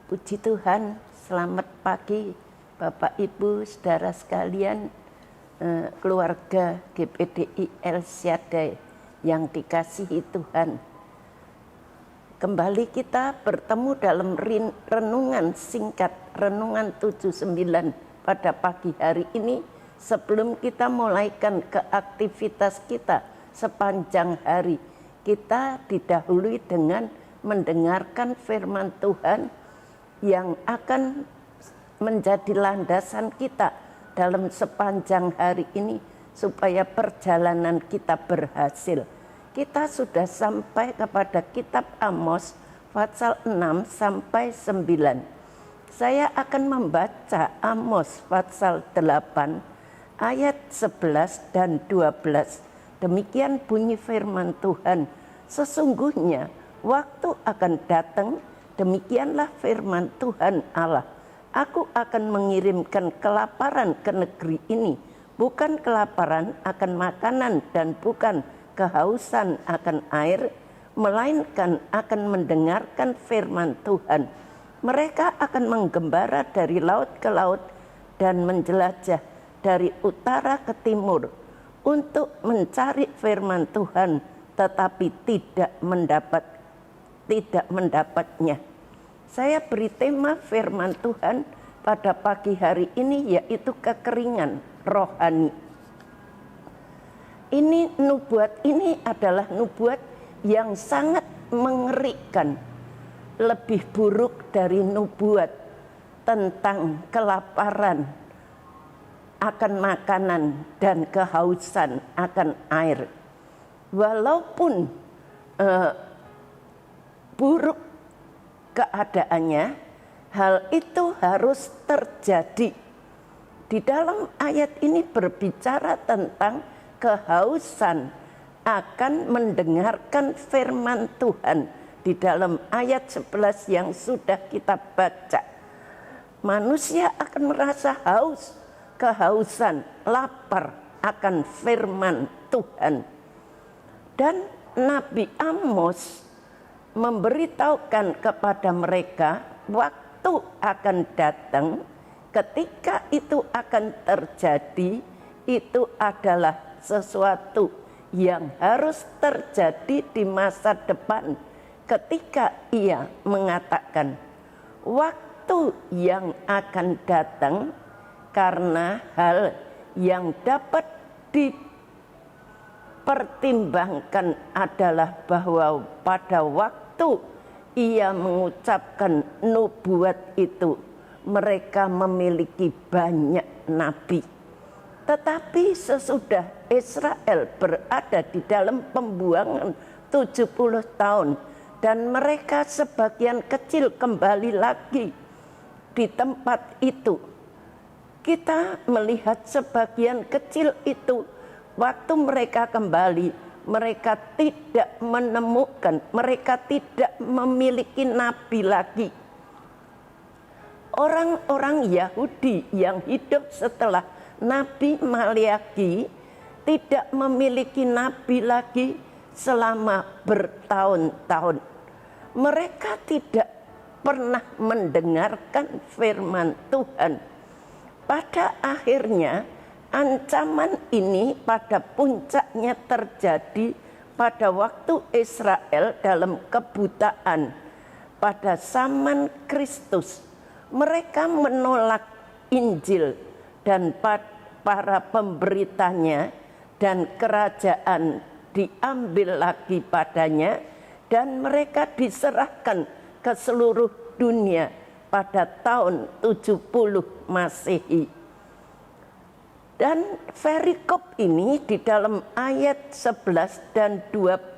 Puji Tuhan, selamat pagi Bapak Ibu, saudara sekalian, keluarga GPDI El Shaddai yang dikasihi Tuhan. Kembali kita bertemu dalam renungan singkat, renungan 79 pada pagi hari ini. Sebelum kita mulaikan ke aktivitas kita sepanjang hari, kita didahului dengan mendengarkan firman Tuhan yang akan menjadi landasan kita dalam sepanjang hari ini supaya perjalanan kita berhasil. Kita sudah sampai kepada kitab Amos pasal 6 sampai 9. Saya akan membaca Amos pasal 8 ayat 11 dan 12. Demikian bunyi firman Tuhan. Sesungguhnya waktu akan datang, demikianlah firman Tuhan Allah. Aku akan mengirimkan kelaparan ke negeri ini, bukan kelaparan akan makanan dan bukan kehausan akan air, melainkan akan mendengarkan firman Tuhan. Mereka akan menggembara dari laut ke laut dan menjelajah dari utara ke timur untuk mencari firman Tuhan, tetapi tidak mendapatnya. Saya beri tema firman Tuhan pada pagi hari ini, yaitu kekeringan rohani. Nubuat ini adalah nubuat yang sangat mengerikan, lebih buruk dari nubuat tentang kelaparan akan makanan dan kehausan akan air. Walaupun buruk keadaannya, hal itu harus terjadi. Di dalam ayat ini berbicara tentang kehausan akan mendengarkan firman Tuhan. Di dalam ayat 11 yang sudah kita baca, manusia akan merasa haus, kehausan, lapar akan firman Tuhan. Dan Nabi Amos memberitahukan kepada mereka waktu akan datang, ketika itu akan terjadi, itu adalah sesuatu yang harus terjadi di masa depan. Ketika ia mengatakan waktu yang akan datang, karena hal yang dapat dipertimbangkan adalah bahwa pada waktu ia mengucapkan nubuat itu, mereka memiliki banyak nabi. Tetapi sesudah Israel berada di dalam pembuangan 70 tahun dan mereka sebagian kecil kembali lagi di tempat itu, kita melihat sebagian kecil itu waktu mereka kembali, mereka tidak menemukan, mereka tidak memiliki nabi lagi. Orang-orang Yahudi yang hidup setelah Nabi Maleakhi tidak memiliki nabi lagi selama bertahun-tahun. Mereka tidak pernah mendengarkan firman Tuhan. Pada akhirnya ancaman ini pada puncaknya terjadi pada waktu Israel dalam kebutaan pada zaman Kristus. Mereka menolak Injil dan para pemberitanya, dan kerajaan diambil lagi padanya, dan mereka diserahkan ke seluruh dunia pada tahun 70 Masehi. Dan perikop ini di dalam ayat 11 dan 12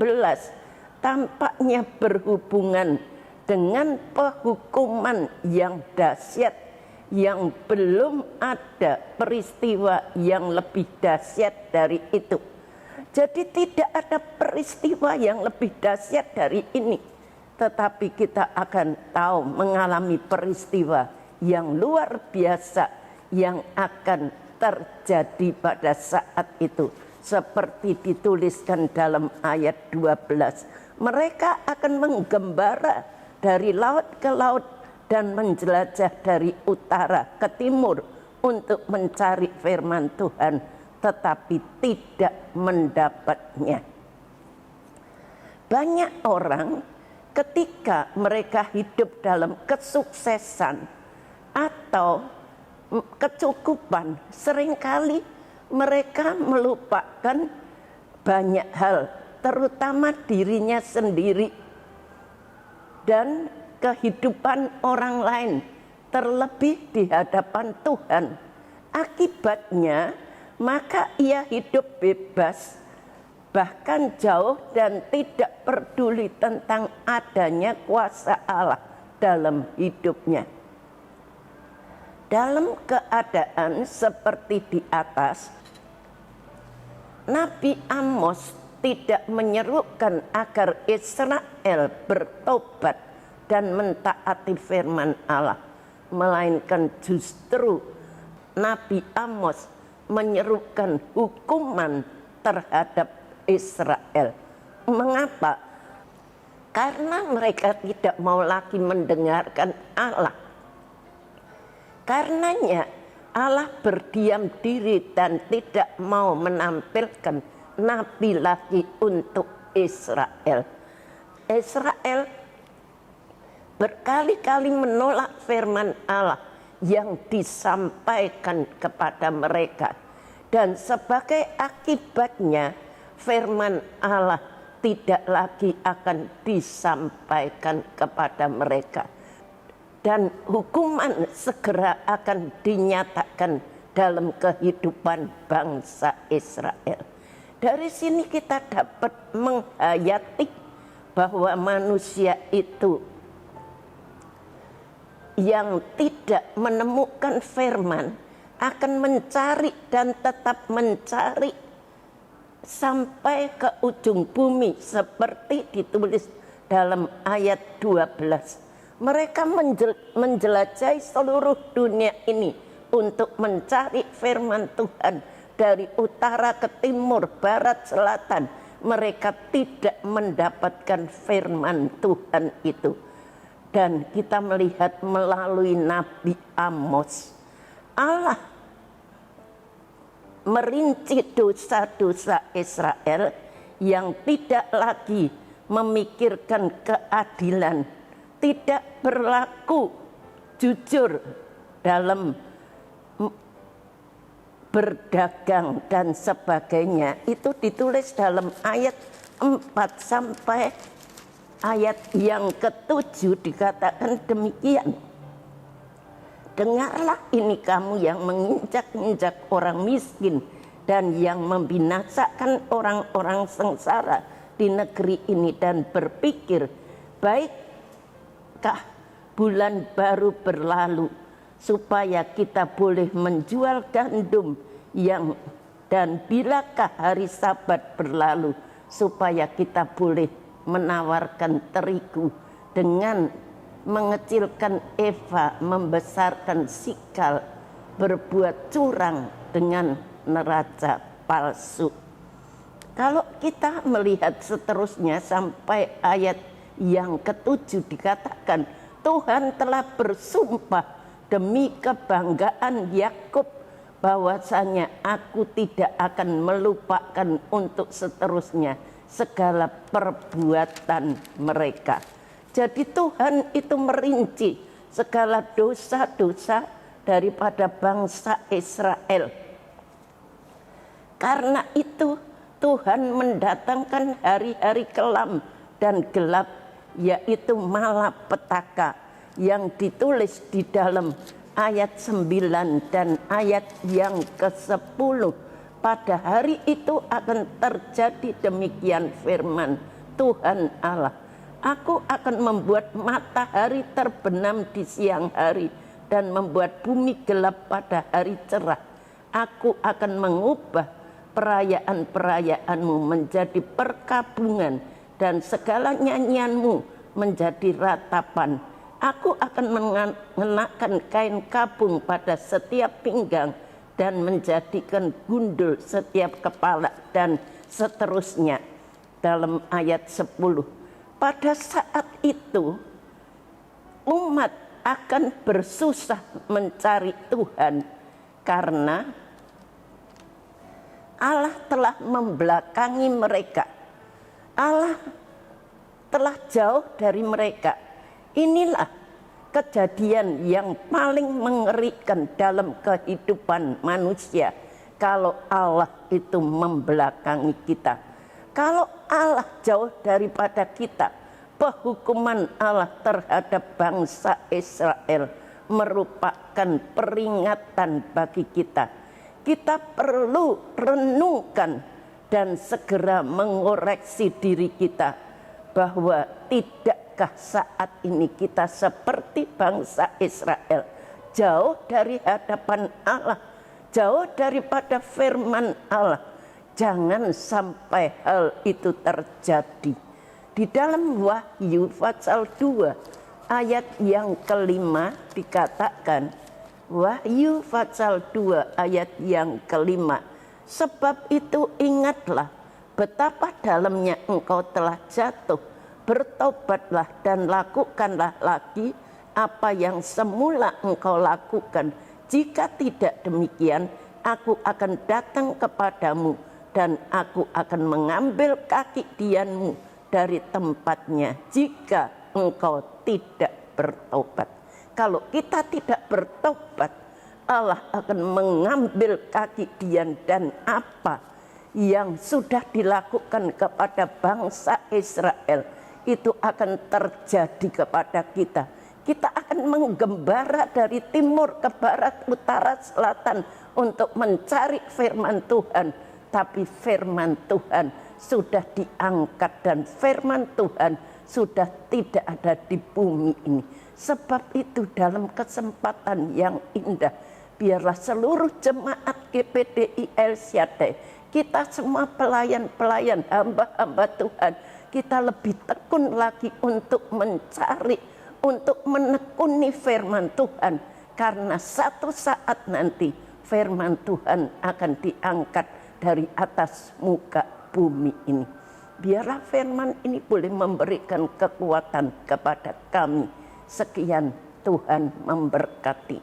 tampaknya berhubungan dengan penghukuman yang dahsyat, yang belum ada peristiwa yang lebih dahsyat dari itu. Jadi tidak ada peristiwa yang lebih dahsyat dari ini. Tetapi kita akan tahu mengalami peristiwa yang luar biasa yang akan terjadi pada saat itu. Seperti dituliskan dalam ayat 12. Mereka akan menggembara dari laut ke laut dan menjelajah dari utara ke timur untuk mencari firman Tuhan, tetapi tidak mendapatnya. Banyak orang ketika mereka hidup dalam kesuksesan atau kecukupan, seringkali mereka melupakan banyak hal, terutama dirinya sendiri dan kehidupan orang lain, terlebih di hadapan Tuhan. Akibatnya, maka ia hidup bebas, bahkan jauh dan tidak peduli tentang adanya kuasa Allah dalam hidupnya. Dalam keadaan seperti di atas, Nabi Amos tidak menyerukan agar Israel bertobat dan mentaati firman Allah, melainkan justru Nabi Amos menyerukan hukuman terhadap Israel. Mengapa? Karena mereka tidak mau lagi mendengarkan Allah. Karenanya Allah berdiam diri dan tidak mau menampilkan nabi lagi untuk Israel. Israel berkali-kali menolak firman Allah yang disampaikan kepada mereka. Dan sebagai akibatnya firman Allah tidak lagi akan disampaikan kepada mereka. Dan hukuman segera akan dinyatakan dalam kehidupan bangsa Israel. Dari sini kita dapat menghayati bahwa manusia itu yang tidak menemukan firman akan mencari dan tetap mencari sampai ke ujung bumi, seperti ditulis dalam ayat 12. Mereka menjelajahi seluruh dunia ini untuk mencari firman Tuhan dari utara ke timur, barat, selatan. Mereka tidak mendapatkan firman Tuhan itu. Dan kita melihat melalui Nabi Amos, Allah merinci dosa-dosa Israel yang tidak lagi memikirkan keadilan, tidak berlaku jujur dalam berdagang dan sebagainya. Itu ditulis dalam ayat 4 sampai ayat yang ke-7 dikatakan demikian. Dengarlah ini kamu yang menginjak-injak orang miskin dan yang membinasakan orang-orang sengsara di negeri ini dan berpikir, baikkah bulan baru berlalu supaya kita boleh menjual gandum dan bilakah hari Sabat berlalu supaya kita boleh menawarkan terigu dengan mengecilkan eva, membesarkan sikal, berbuat curang dengan neraca palsu. Kalau kita melihat seterusnya sampai ayat yang ke-7 dikatakan, Tuhan telah bersumpah demi kebanggaan Yakub bahwasanya aku tidak akan melupakan untuk seterusnya segala perbuatan mereka. Jadi Tuhan itu merinci segala dosa-dosa daripada bangsa Israel. Karena itu Tuhan mendatangkan hari-hari kelam dan gelap, yaitu malapetaka yang ditulis di dalam ayat 9 dan ayat yang ke-10. Pada hari itu akan terjadi demikian firman Tuhan Allah. Aku akan membuat matahari terbenam di siang hari dan membuat bumi gelap pada hari cerah. Aku akan mengubah perayaan-perayaanmu menjadi perkabungan dan segala nyanyianmu menjadi ratapan. Aku akan mengenakan kain kabung pada setiap pinggang dan menjadikan gundul setiap kepala dan seterusnya. Dalam ayat 10. Pada saat itu umat akan bersusah mencari Tuhan karena Allah telah membelakangi mereka. Allah telah jauh dari mereka. Inilah kejadian yang paling mengerikan dalam kehidupan manusia. Kalau Allah itu membelakangi kita, kalau Allah jauh daripada kita, penghukuman Allah terhadap bangsa Israel merupakan peringatan bagi kita. Kita perlu renungkan dan segera mengoreksi diri kita bahwa tidakkah saat ini kita seperti bangsa Israel, jauh dari hadapan Allah, jauh daripada firman Allah. Jangan sampai hal itu terjadi. Di dalam Wahyu pasal 2 ayat yang kelima dikatakan, Wahyu pasal 2 ayat yang kelima, sebab itu ingatlah betapa dalamnya engkau telah jatuh, bertobatlah dan lakukanlah lagi apa yang semula engkau lakukan. Jika tidak demikian, aku akan datang kepadamu dan aku akan mengambil kaki dianmu dari tempatnya jika engkau tidak bertobat. Kalau kita tidak bertobat, Allah akan mengambil kaki dian, dan apa yang sudah dilakukan kepada bangsa Israel itu akan terjadi kepada kita. Kita akan menggembara dari timur ke barat, utara, selatan untuk mencari firman Tuhan. Tapi firman Tuhan sudah diangkat dan firman Tuhan sudah tidak ada di bumi ini. Sebab itu dalam kesempatan yang indah, biarlah seluruh jemaat GPDI El Shaddai, kita semua pelayan-pelayan, hamba-hamba Tuhan, kita lebih tekun lagi untuk mencari, untuk menekuni firman Tuhan. Karena satu saat nanti firman Tuhan akan diangkat dari atas muka bumi ini. Biarlah firman ini boleh memberikan kekuatan kepada kami. Sekian, Tuhan memberkati.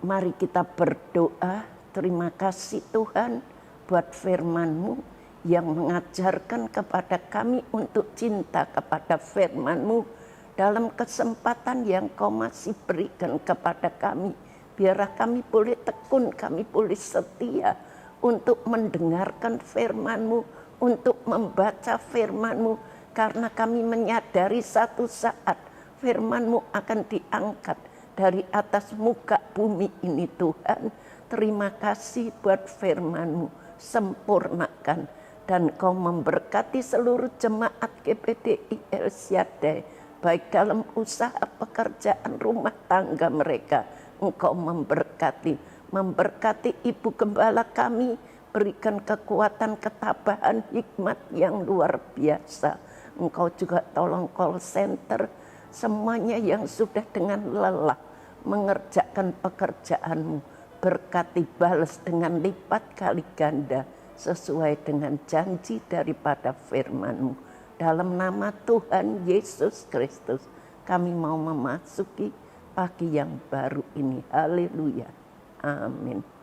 Mari kita berdoa. Terima kasih Tuhan buat firman-Mu yang mengajarkan kepada kami untuk cinta kepada firman-Mu. Dalam kesempatan yang Kau masih berikan kepada kami, biarlah kami boleh tekun, kami boleh setia untuk mendengarkan firman-Mu, untuk membaca firman-Mu, karena kami menyadari satu saat firman-Mu akan diangkat dari atas muka bumi ini. Tuhan, terima kasih buat firman-Mu, sempurnakan, dan Kau memberkati seluruh jemaat GPDI El Shaddai, baik dalam usaha pekerjaan rumah tangga mereka. Engkau memberkati Ibu Gembala kami, berikan kekuatan, ketabahan, hikmat yang luar biasa. Engkau juga tolong call center, semuanya yang sudah dengan lelah mengerjakan pekerjaan-Mu, berkati, balas dengan lipat kali ganda sesuai dengan janji daripada firman-Mu. Dalam nama Tuhan Yesus Kristus, kami mau memasuki pagi yang baru ini. Haleluya. Amin.